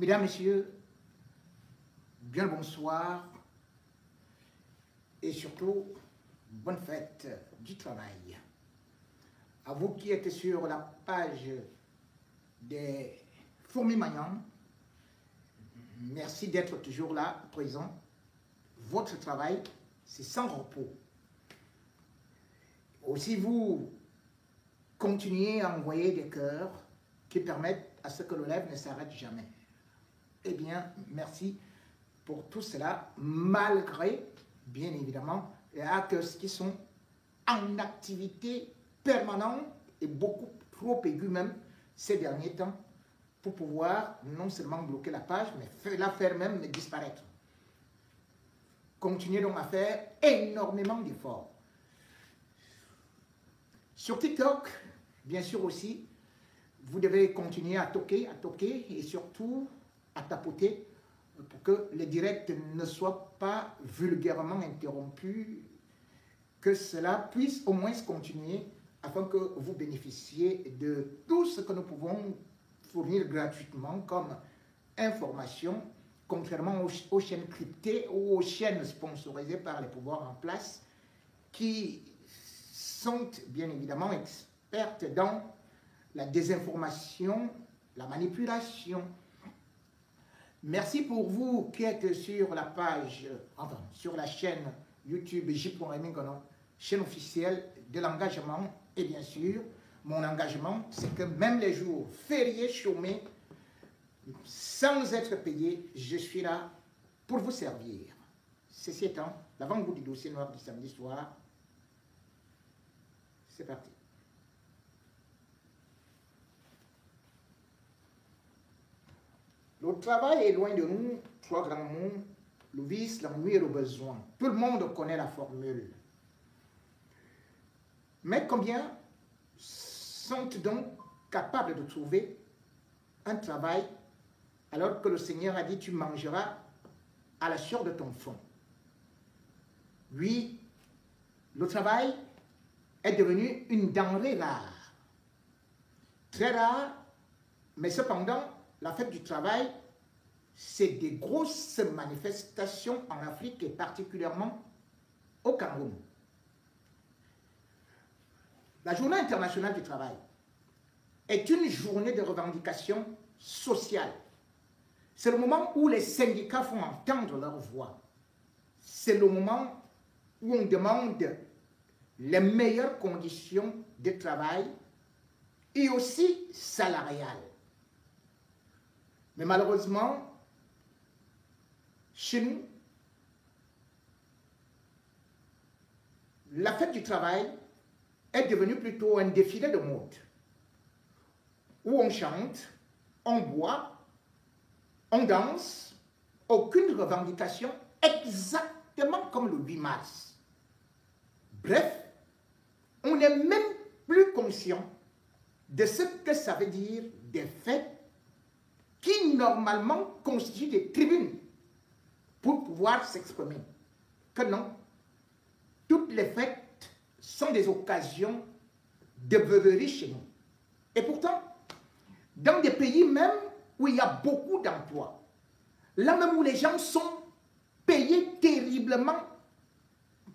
Mesdames, Messieurs, bien le bonsoir et surtout, bonne fête du travail. À vous qui êtes sur la page des Fourmis Magnans, merci d'être toujours là, présent. Votre travail, c'est sans repos. Aussi, vous continuez à envoyer des cœurs qui permettent à ce que le live ne s'arrête jamais. Eh bien, merci pour tout cela, malgré, bien évidemment, les hackers qui sont en activité permanente et beaucoup trop aiguë même ces derniers temps pour pouvoir non seulement bloquer la page, mais la faire même disparaître. Continuez donc à faire énormément d'efforts. Sur TikTok, bien sûr aussi, vous devez continuer à toquer et surtout à tapoter pour que les directs ne soient pas vulgairement interrompus, que cela puisse au moins continuer afin que vous bénéficiez de tout ce que nous pouvons fournir gratuitement comme information, contrairement aux chaînes cryptées ou aux chaînes sponsorisées par les pouvoirs en place qui sont bien évidemment expertes dans la désinformation, la manipulation. Merci pour vous qui êtes sur la page, enfin sur la chaîne YouTube J.Rémy-Gonon, chaîne officielle de l'engagement. Et bien sûr, mon engagement, c'est que même les jours fériés, chômés, sans être payé, je suis là pour vous servir. Ceci étant, l'avant-goût du dossier noir du samedi soir, c'est parti. Le travail est loin de nous, trois grands mots, le vice, l'ennui et le besoin. Tout le monde connaît la formule. Mais combien sont donc capables de trouver un travail alors que le Seigneur a dit tu mangeras à la sueur de ton front? Oui, le travail est devenu une denrée rare. Très rare, mais cependant, la fête du travail, c'est des grosses manifestations en Afrique et particulièrement au Cameroun. La journée internationale du travail est une journée de revendication sociale. C'est le moment où les syndicats font entendre leur voix. C'est le moment où on demande les meilleures conditions de travail et aussi salariales. Mais malheureusement, chez nous, la fête du travail est devenue plutôt un défilé de mode, où on chante, on boit, on danse, aucune revendication, exactement comme le 8 mars. Bref, on n'est même plus conscient de ce que ça veut dire des fêtes qui normalement constituent des tribunes pour pouvoir s'exprimer. Que non, toutes les fêtes sont des occasions de beuverie chez nous. Et pourtant, dans des pays même où il y a beaucoup d'emplois, là même où les gens sont payés terriblement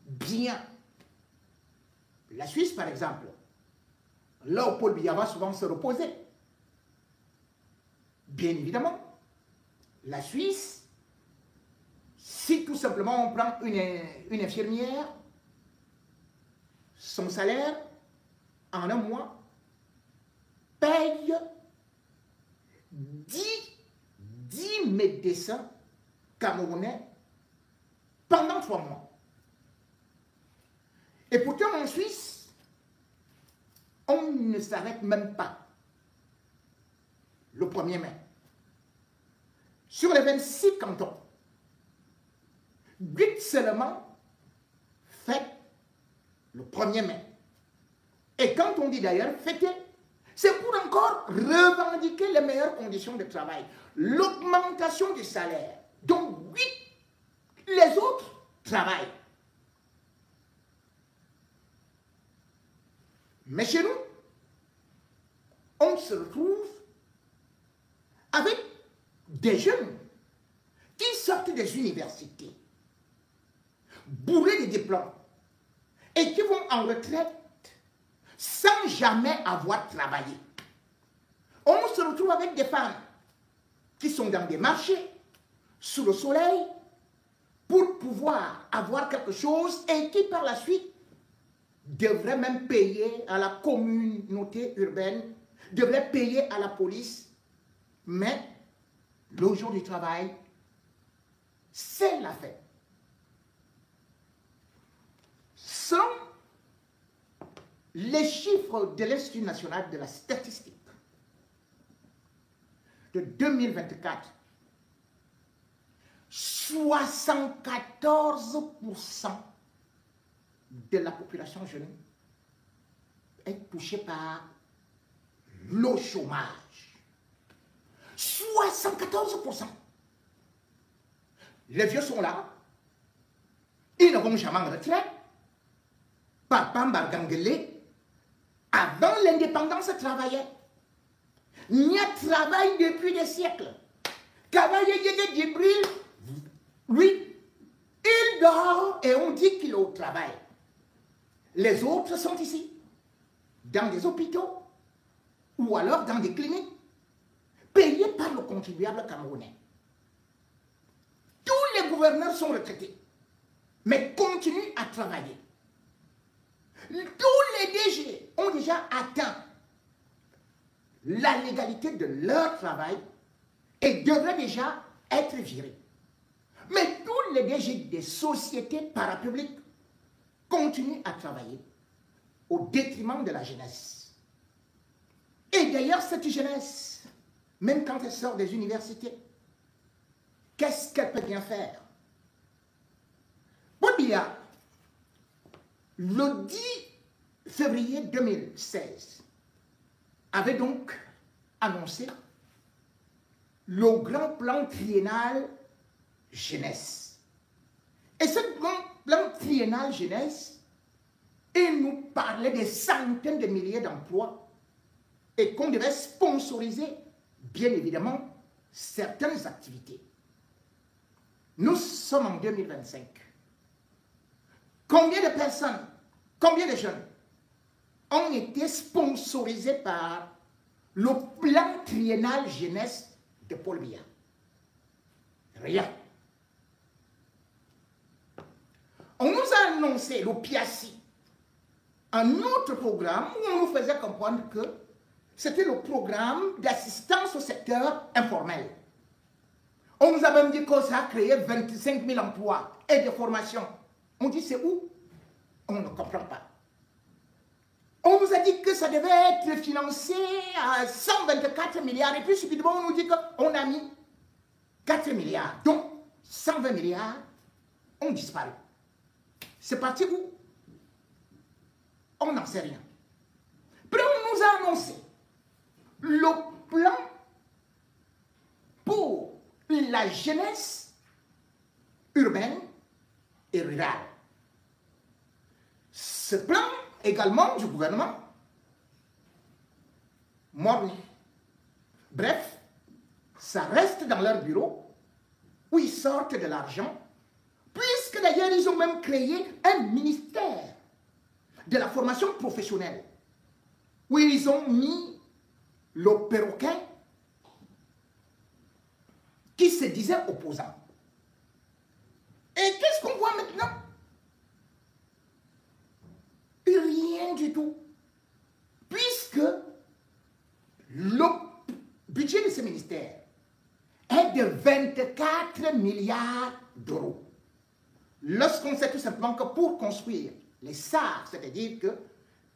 bien. La Suisse, par exemple, là où Paul Biya va souvent se reposer. Bien évidemment, la Suisse, si tout simplement on prend une infirmière, son salaire en un mois paye 10 médecins camerounais pendant 3 mois. Et pourtant en Suisse, on ne s'arrête même pas le 1er mai. Sur les 26 cantons, 8 seulement fêtent le 1er mai. Et quand on dit d'ailleurs fêter, c'est pour encore revendiquer les meilleures conditions de travail, l'augmentation du salaire. Donc 8, les autres travaillent. Mais chez nous, on se retrouve avec des jeunes qui sortent des universités, bourrés de diplômes, et qui vont en retraite sans jamais avoir travaillé. On se retrouve avec des femmes qui sont dans des marchés, sous le soleil, pour pouvoir avoir quelque chose et qui par la suite devraient même payer à la communauté urbaine, devraient payer à la police. Mais le jour du travail, c'est la fête. Selon les chiffres de l'Institut national de la statistique de 2024, 74% de la population jeune est touchée par le chômage. 74%. Les vieux sont là. Ils ne vont jamais en retraite. Papa Mbargangele, avant l'indépendance, travaillait. Il y a travail depuis des siècles. Kavaye Yégué Djibril, lui, il dort et on dit qu'il est au travail. Les autres sont ici, dans des hôpitaux ou alors dans des cliniques, payés par le contribuable camerounais. Tous les gouverneurs sont retraités, mais continuent à travailler. Tous les DG ont déjà atteint la légalité de leur travail et devraient déjà être virés. Mais tous les DG des sociétés parapubliques continuent à travailler au détriment de la jeunesse. Et d'ailleurs, cette jeunesse, même quand elle sort des universités, qu'est-ce qu'elle peut bien faire? Bobia, le 10 février 2016, avait donc annoncé le grand plan triennal jeunesse. Et ce grand plan triennal jeunesse, il nous parlait des centaines de milliers d'emplois et qu'on devait sponsoriser, bien évidemment, certaines activités. Nous sommes en 2025. Combien de personnes, combien de jeunes ont été sponsorisés par le plan triennal jeunesse de Paul Biya? Rien. On nous a annoncé le PIACI, un autre programme où on nous faisait comprendre que c'était le programme d'assistance au secteur informel. On nous a même dit que ça a créé 25 000 emplois et des formations. On dit c'est où? On ne comprend pas. On nous a dit que ça devait être financé à 124 milliards et puis subitement on nous dit qu'on a mis 4 milliards, donc 120 milliards ont disparu. C'est parti où? On n'en sait rien. Puis on nous a annoncé le plan pour la jeunesse urbaine et rurale. Ce plan également du gouvernement morne. Bref, ça reste dans leur bureau où ils sortent de l'argent, puisque d'ailleurs ils ont même créé un ministère de la formation professionnelle où ils ont mis le perroquet qui se disait opposant. Et qu'est-ce qu'on voit maintenant? Rien du tout. Puisque le budget de ce ministère est de 24 milliards d'euros. Lorsqu'on sait tout simplement que pour construire les SAR, c'est-à-dire que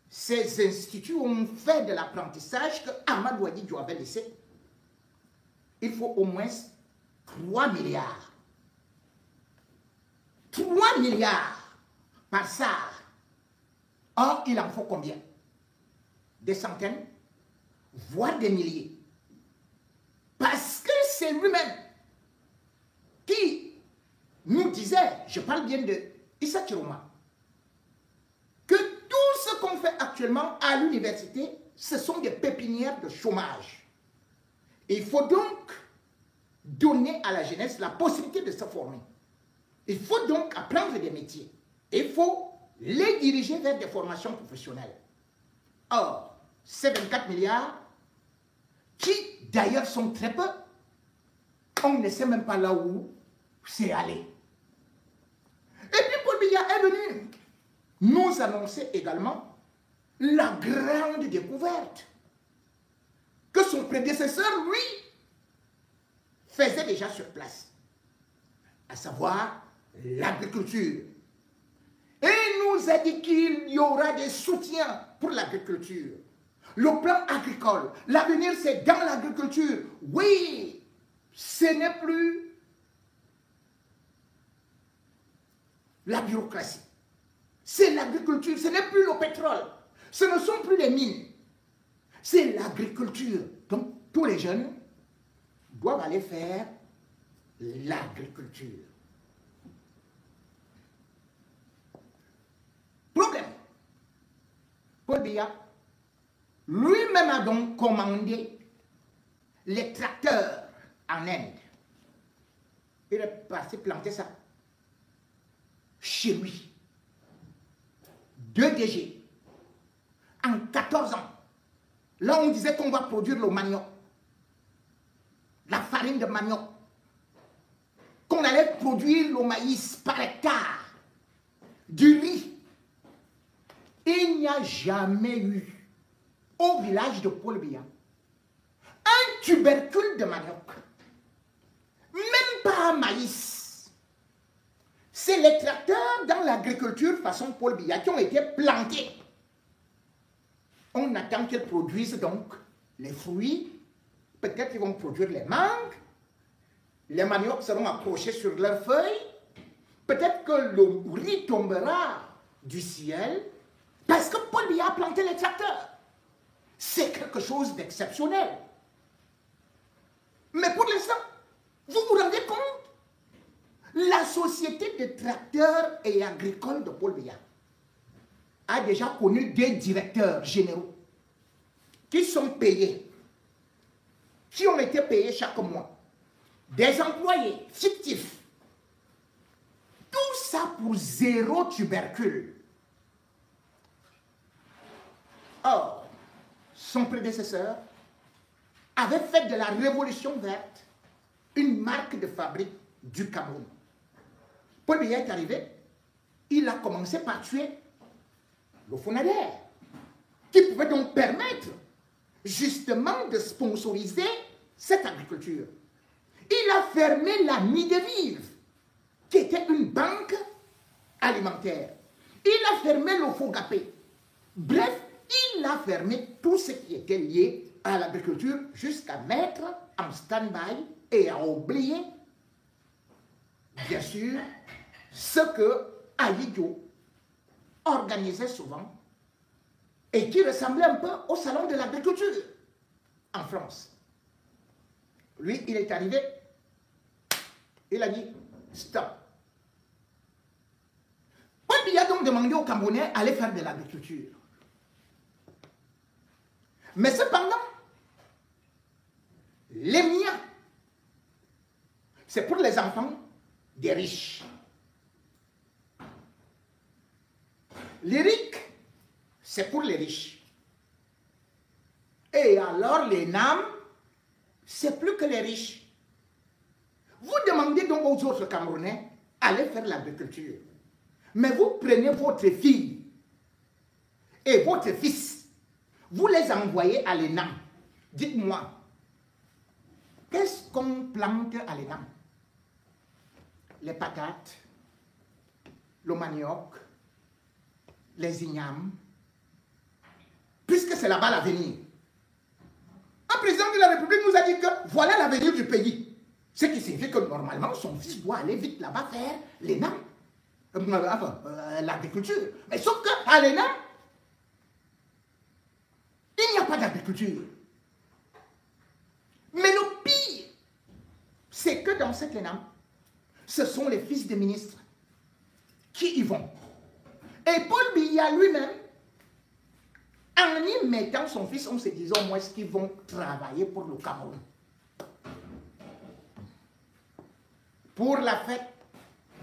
ces instituts ont fait de l'apprentissage que Amadou Diallo avait laissé, il faut au moins 3 milliards. 3 milliards par SAR. Or, il en faut combien? Des centaines, voire des milliers. Parce que c'est lui-même qui nous disait, je parle bien de Issa Chiroma, que tout ce qu'on fait actuellement à l'université, ce sont des pépinières de chômage. Il faut donc donner à la jeunesse la possibilité de se former. Il faut donc apprendre des métiers. Il faut les diriger vers des formations professionnelles. Or, ces 24 milliards, qui d'ailleurs sont très peu, on ne sait même pas là où c'est allé. Et puis Paul Biya est venu nous annoncer également la grande découverte que son prédécesseur, lui, faisait déjà sur place, à savoir l'agriculture. Et il nous a dit qu'il y aura des soutiens pour l'agriculture. Le plan agricole, l'avenir c'est dans l'agriculture. Oui, ce n'est plus la bureaucratie. C'est l'agriculture, ce n'est plus le pétrole. Ce ne sont plus les mines. C'est l'agriculture. Donc, tous les jeunes doivent aller faire l'agriculture. Problème. Paul Biya lui-même a donc commandé les tracteurs en Inde. Il est parti planter ça chez lui. 2 DG en 14 ans. Là, on disait qu'on va produire le manioc, la farine de manioc, qu'on allait produire le maïs par hectare, du riz. Il n'y a jamais eu au village de Paul Biya un tubercule de manioc, même pas un maïs. C'est les tracteurs dans l'agriculture façon Paul Biya qui ont été plantés. On attend qu'ils produisent donc les fruits. Peut-être qu'ils vont produire les mangues. Les maniocs seront accrochés sur leurs feuilles. Peut-être que le riz tombera du ciel parce que Paul Biya a planté les tracteurs. C'est quelque chose d'exceptionnel. Mais pour l'instant, vous vous rendez compte? La société de tracteurs et agricoles de Paul Biya a déjà connu des directeurs généraux qui sont payés, qui ont été payés chaque mois, des employés fictifs. Tout ça pour 0 tubercule. Or, son prédécesseur avait fait de la révolution verte une marque de fabrique du Cameroun. Paul Biya est arrivé, il a commencé par tuer le Fonadère, qui pouvait donc permettre justement de sponsoriser cette agriculture. Il a fermé la Nid des Vives, qui était une banque alimentaire. Il a fermé le Fogapé. Bref, il a fermé tout ce qui était lié à l'agriculture jusqu'à mettre en stand-by et à oublier, bien sûr, ce que Aïdjo organisait souvent et qui ressemblait un peu au salon de l'agriculture en France. Lui, il est arrivé, il a dit stop. Paul Biya a donc demandé aux Camerounais d'aller faire de l'agriculture. Mais cependant, les miens, c'est pour les enfants des riches. Les rics, c'est pour les riches. Et alors les NAM, c'est plus que les riches. Vous demandez donc aux autres Camerounais d'aller faire l'agriculture. Mais vous prenez votre fille et votre fils, vous les envoyez à l'ENAM. Dites-moi, qu'est-ce qu'on plante à l'ENAM? Les patates, le manioc, les ignames, puisque c'est là-bas l'avenir. Un président de la République nous a dit que voilà l'avenir du pays. Ce qui signifie que normalement, son fils doit aller vite là-bas faire l'ENAM, l'agriculture. Mais sauf qu'à l'ENAM, il n'y a pas d'agriculture. Mais le pire, c'est que dans cette ENAM, ce sont les fils des ministres qui y vont. Et Paul Biya lui-même, en y mettant son fils, on se disait au moins qu'ils vont travailler pour le Cameroun. pour la fête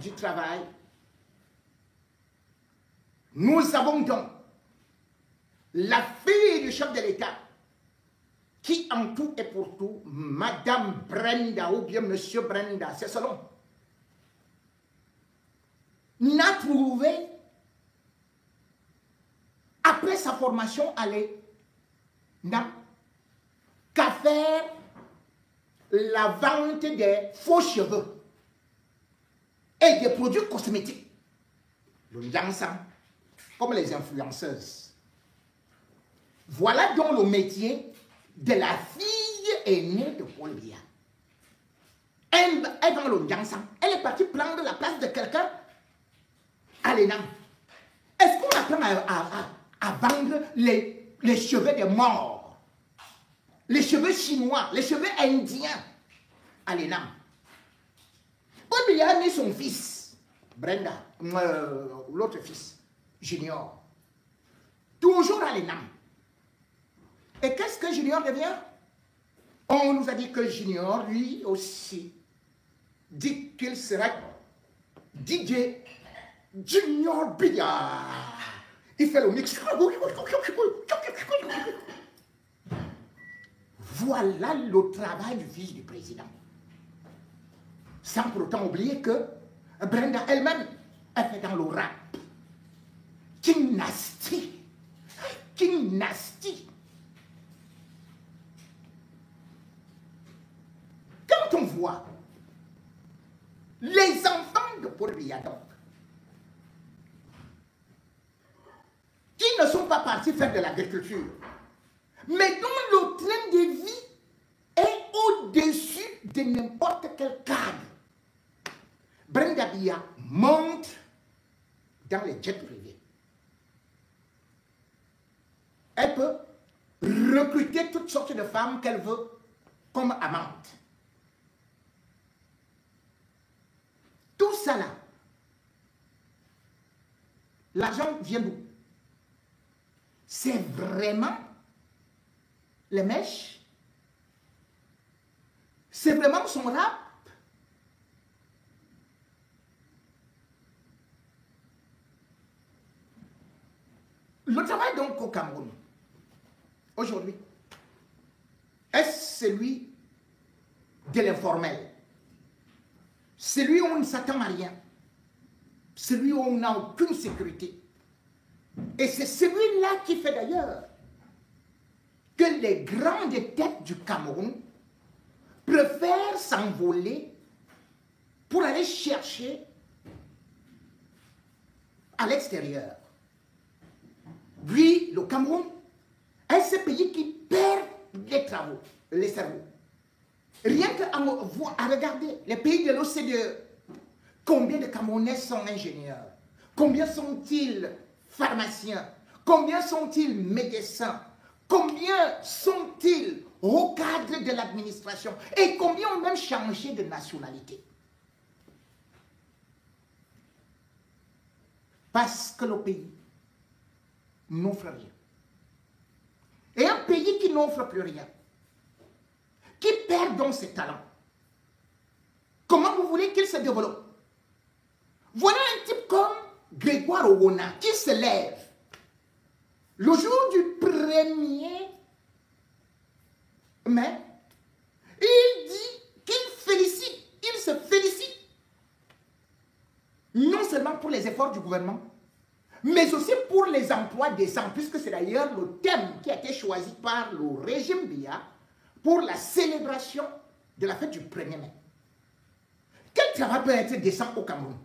du travail. Nous avons donc la fille du chef de l'État qui en tout et pour tout, Madame Brenda ou bien Monsieur Brenda, c'est selon, n'a trouvé, après sa formation à l'ENA, qu'à faire la vente des faux cheveux et des produits cosmétiques. Le Nyansang, comme les influenceuses. Voilà donc le métier de la fille aînée de Paul Biya. Elle est dans le Nyansang. Elle est partie prendre la place de quelqu'un à l'ENAM. Est-ce qu'on apprend à vendre les cheveux des morts, les cheveux chinois, les cheveux indiens à l'ENAM? Paul Biya a mis son fils, Brenda, l'autre fils, Junior, toujours à l'ENAM. Et qu'est-ce que Junior devient? On nous a dit que Junior, lui aussi, dit qu'il serait DJ Junior Biya. Il fait le mix. Voilà le travail du fils du président. Sans pour autant oublier que Brenda elle-même, elle fait dans le rap. King Nasty. King Nasty. Quand on voit les enfants de Paul Biya, donc, qui ne sont pas partis faire de l'agriculture, mais dont le train de vie est au-dessus de n'importe quel cadre. Brenda Biya monte dans les jets privés. Elle peut recruter toutes sortes de femmes qu'elle veut comme amantes. Tout ça là, l'argent vient d'où? C'est vraiment les mèches? C'est vraiment son rap? Le travail donc au Cameroun, aujourd'hui, est celui de l'informel. Celui où on ne s'attend à rien. Celui où on n'a aucune sécurité. Et c'est celui-là qui fait d'ailleurs que les grandes têtes du Cameroun préfèrent s'envoler pour aller chercher à l'extérieur. Lui, le Cameroun, est ce pays qui perd les travaux, les cerveaux. Rien qu'à regarder les pays de l'OCDE, combien de Camerounais sont ingénieurs? Combien sont-ils pharmaciens? Combien sont-ils médecins? Combien sont-ils au cadre de l'administration? Et combien ont même changé de nationalité? Parce que le pays n'offre rien. Et un pays qui n'offre plus rien, qui perd donc ses talents, comment vous voulez qu'il se développe? Voilà un type comme Grégoire Owona qui se lève le jour du 1er mai. Il dit qu'il se félicite non seulement pour les efforts du gouvernement, mais aussi pour les emplois décents, puisque c'est d'ailleurs le thème qui a été choisi par le régime Biya pour la célébration de la fête du 1er mai. Quel travail peut être décent au Cameroun?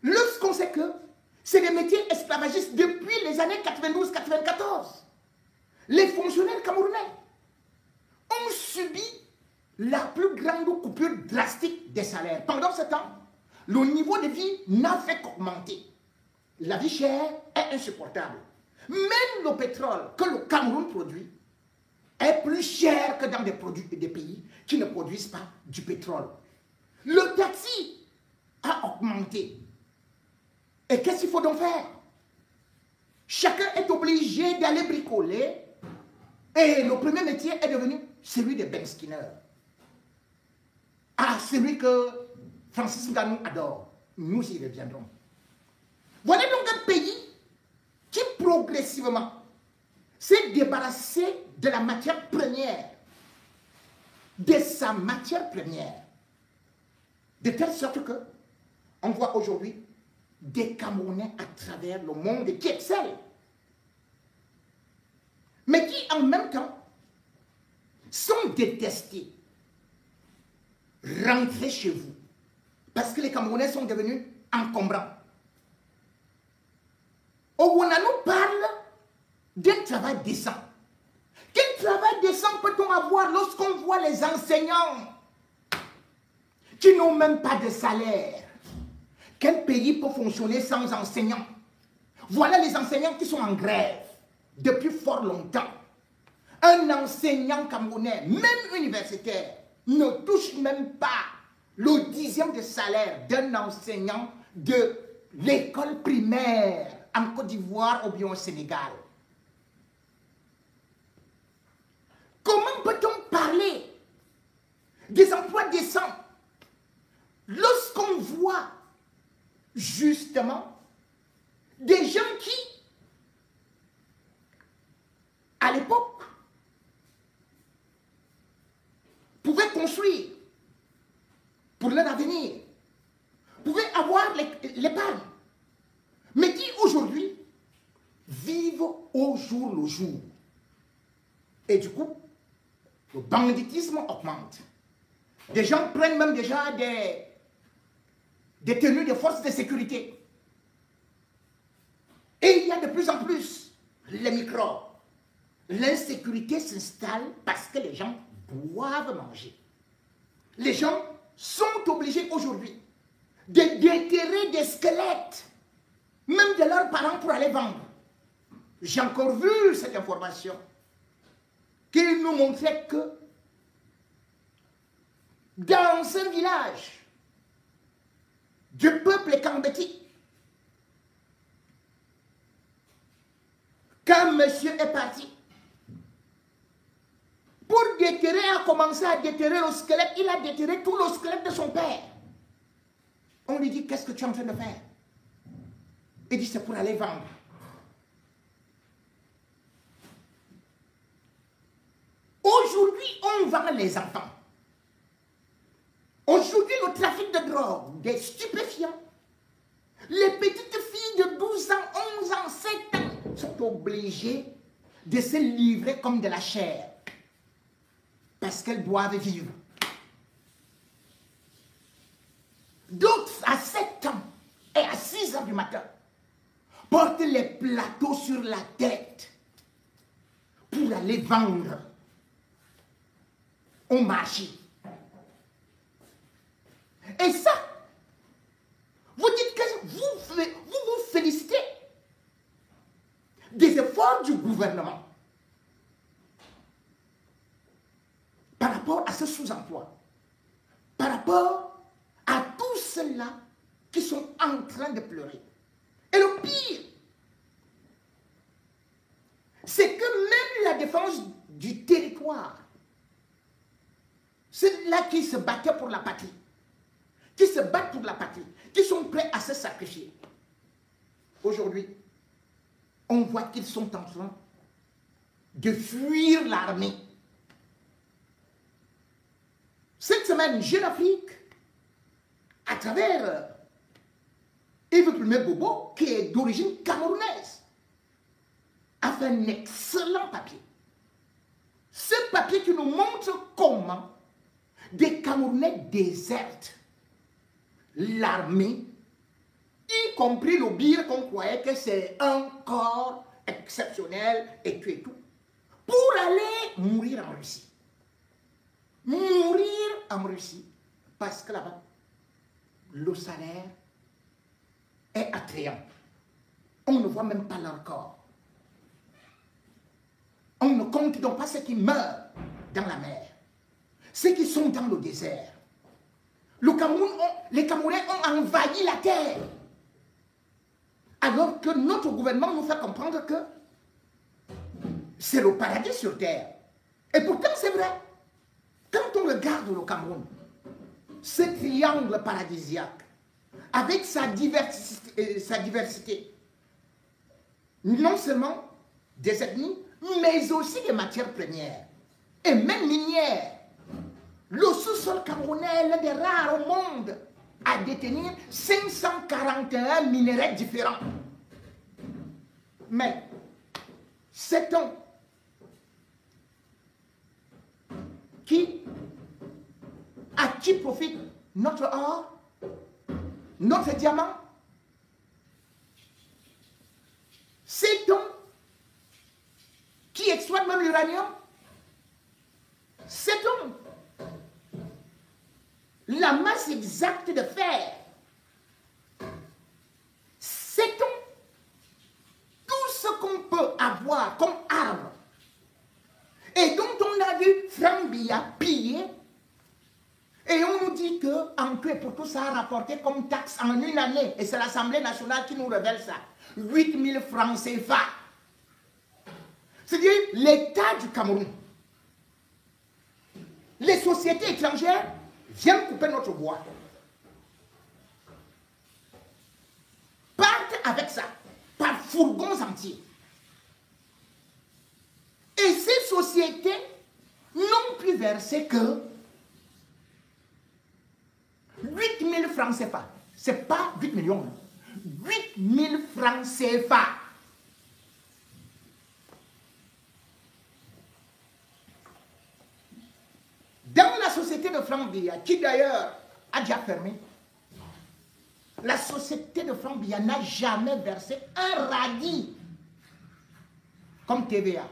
Lorsqu'on sait que c'est des métiers esclavagistes depuis les années 92-94. Les fonctionnaires camerounais ont subi la plus grande coupure drastique des salaires. Pendant ce temps, le niveau de vie n'a fait qu'augmenter. La vie chère est insupportable. Même le pétrole que le Cameroun produit est plus cher que dans des pays qui ne produisent pas du pétrole. Le taxi a augmenté. Et qu'est-ce qu'il faut donc faire? Chacun est obligé d'aller bricoler. Et le premier métier est devenu celui de Ben Skinner. Ah, celui que Francis Ngannou adore. Nous y reviendrons. Voilà donc un pays qui progressivement s'est débarrassé de la matière première, de sa matière première, de telle sorte que on voit aujourd'hui des Camerounais à travers le monde qui excellent, mais qui en même temps sont détestés. Rentrez chez vous, parce que les Camerounais sont devenus encombrants. Owona nous parle d'un travail décent. Quel travail décent peut-on avoir lorsqu'on voit les enseignants qui n'ont même pas de salaire? Quel pays peut fonctionner sans enseignants? Voilà les enseignants qui sont en grève depuis fort longtemps. Un enseignant camerounais, même universitaire, ne touche même pas le 10e de salaire d'un enseignant de l'école primaire en Côte d'Ivoire ou bien au Sénégal. Comment peut-on parler des emplois décents lorsqu'on voit justement des gens qui, à l'époque, pouvaient construire pour leur avenir, pouvaient avoir l'épargne, mais qui aujourd'hui vivent au jour le jour. Et du coup, le banditisme augmente. Des gens prennent même déjà des tenues de forces de sécurité. Et il y a de plus en plus les microbes. L'insécurité s'installe parce que les gens doivent manger. Les gens sont obligés aujourd'hui de déterrer des squelettes, même de leurs parents, pour aller vendre. J'ai encore vu cette information qui nous montrait que dans un village du peuple Kambeti, quand monsieur est parti, pour déterrer, a commencé à déterrer le squelette, il a déterré tout le squelette de son père. On lui dit, qu'est-ce que tu es en train de faire? Il dit, c'est pour aller vendre. Aujourd'hui, on vend les enfants. Aujourd'hui, le trafic de drogue, des stupéfiants, les petites filles de 12 ans, 11 ans, 7 ans sont obligées de se livrer comme de la chair parce qu'elles doivent vivre. D'autres, à 7 ans et à 6 heures du matin, portent les plateaux sur la tête pour aller vendre au marché. Et ça, vous dites que vous vous félicitez des efforts du gouvernement par rapport à ce sous-emploi, par rapport à tous ceux-là qui sont en train de pleurer. Et le pire, c'est que même la défense du territoire, ceux-là qui se battaient pour la patrie, qui se battent pour la patrie, qui sont prêts à se sacrifier. Aujourd'hui, on voit qu'ils sont en train de fuir l'armée. Cette semaine, Jeune Afrique, à travers Yves Plumet Bobo, qui est d'origine camerounaise, a fait un excellent papier. Ce papier qui nous montre comment des Camerounais désertent l'armée, y compris le BIR qu'on croyait que c'est un corps exceptionnel et tout, pour aller mourir en Russie. Mourir en Russie, parce que là-bas, le salaire est attrayant. On ne voit même pas leur corps. On ne compte donc pas ceux qui meurent dans la mer, ceux qui sont dans le désert. Les Camerounais ont envahi la terre. Alors que notre gouvernement nous fait comprendre que c'est le paradis sur terre. Et pourtant, c'est vrai. Quand on regarde le Cameroun, ce triangle paradisiaque, avec sa diversité, non seulement des ethnies, mais aussi des matières premières, et même minières. Le sous-sol camerounais est l'un des rares au monde à détenir 541 minéraux différents. Mais, sait-on à qui profite notre or, notre diamant? Sait-on qui exploite même l'uranium? Sait-on la masse exacte de fer? Sait-on tout ce qu'on peut avoir comme arbre et dont on a vu Franck Biya piller, et on nous dit qu'en tout et pour tout, ça a rapporté comme taxe en une année, et c'est l'Assemblée nationale qui nous révèle ça, 8 000 francs CFA. C'est-à-dire l'État du Cameroun, les sociétés étrangères viennent couper notre bois, partent avec ça, par fourgons entiers. Et ces sociétés n'ont plus versé que 8 000 francs CFA. Ce n'est pas 8 millions. 8 000 francs CFA. Dans la société de Franck Biya, qui d'ailleurs a déjà fermé, la société de Franck Biya n'a jamais versé un radis comme TVA.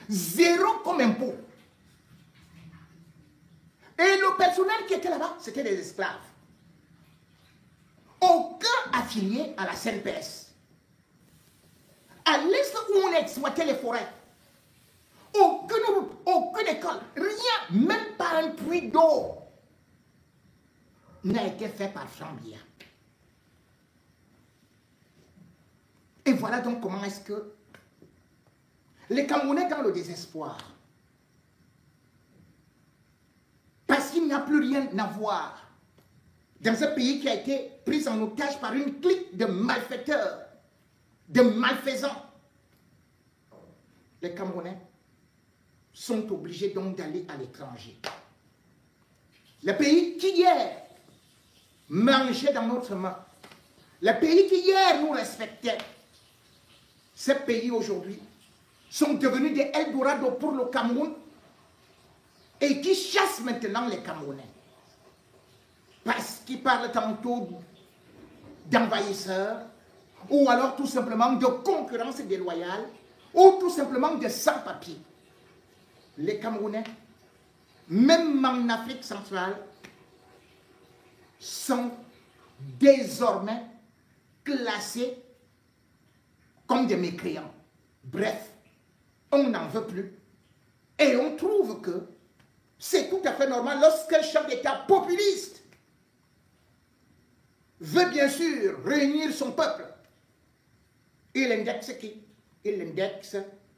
Zéro comme impôt. Et le personnel qui était là-bas, c'était des esclaves. Aucun affilié à la CNPS. À l'est où on exploitait les forêts, aucune route, aucune école, rien, même pas un puits d'eau n'a été fait par Franck Biya. Et voilà donc comment est-ce que les Camerounais dans le désespoir, parce qu'il n'y a plus rien à voir dans un pays qui a été pris en otage par une clique de malfaiteurs, de malfaisants. Les Camerounais sont obligés donc d'aller à l'étranger. Le pays qui hier mangeait dans notre main, le pays qui hier nous respectait, ces pays aujourd'hui sont devenus des Eldorado pour le Cameroun et qui chassent maintenant les Camerounais. Parce qu'ils parlent tantôt d'envahisseurs, ou alors tout simplement de concurrence déloyale, ou tout simplement de sans-papiers. Les Camerounais, même en Afrique centrale, sont désormais classés comme des mécréants. Bref, on n'en veut plus. Et on trouve que c'est tout à fait normal lorsqu'un chef d'État populiste veut bien sûr réunir son peuple. Il indexe qui? Il indexe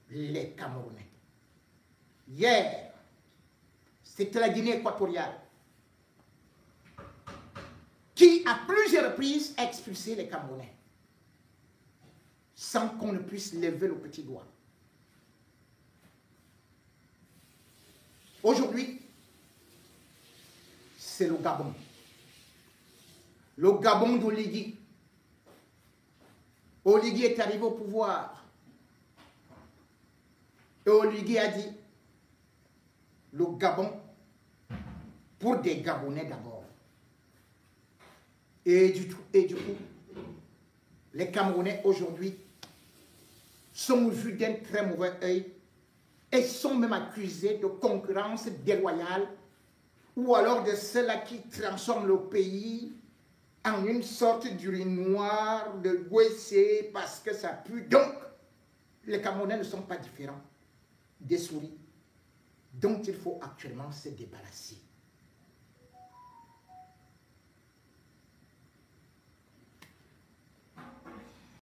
les Camerounais. Hier, c'était la Guinée équatoriale qui, à plusieurs reprises, a expulsé les Camerounais sans qu'on ne puisse lever le petit doigt. Aujourd'hui, c'est le Gabon. Le Gabon d'Oligui. Oligui est arrivé au pouvoir. Et Oligui a dit, le Gabon, pour des Gabonais d'abord. Et du coup, les Camerounais aujourd'hui sont vus d'un très mauvais œil et sont même accusés de concurrence déloyale ou alors de ceux-là qui transforment le pays en une sorte d'urinoir, de Guessé parce que ça pue. Donc, les Camerounais ne sont pas différents des souris dont il faut actuellement se débarrasser.